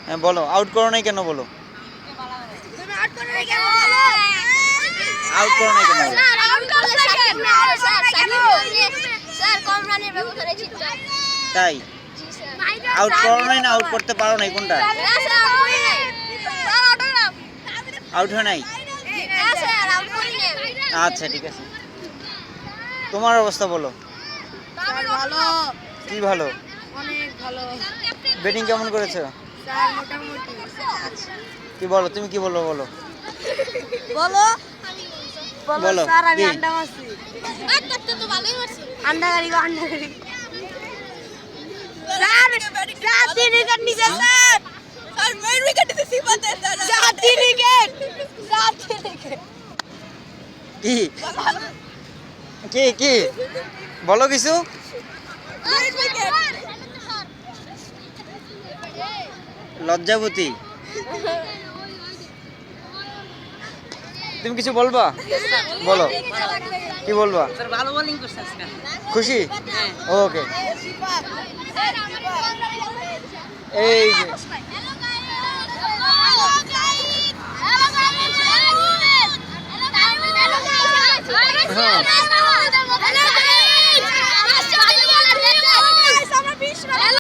হ্যাঁ বলো, আউট করো নাই কেন বলো? আউট করো নাই কেন বলো? তাই আউট করো নাই না আউট করতে পারো নাই, কোনটা? আউট হয় নাই? আচ্ছা ঠিক আছে, তোমার অবস্থা বলো। ভালো, কি ভালো? অনেক ভালো ব্যাটিং কেমন করেছো? স্যার, মোটামুটি। কি বলো, তুমি কি বলবো বলো? বলো বলো, বলো স্যার, আমি কি? আন্ডা মারছি। আন্ডা গাড়ি গো, আন্ডা গাড়ি। স্যার, স্যার 3 উইকেট নিছে স্যার। স্যার মেন উইকেট দিতে সিফাতে sir. Sir 3 wicket. Sir 3 wicket. কি কি কি বলো কিছু? লজ্জাবতী, তুমি কিছু বলবা? বলো, কি বলবা? স্যার ভালো বোলিং করছে আজকে। খুশি? ওকে, এই যে হ্যাঁ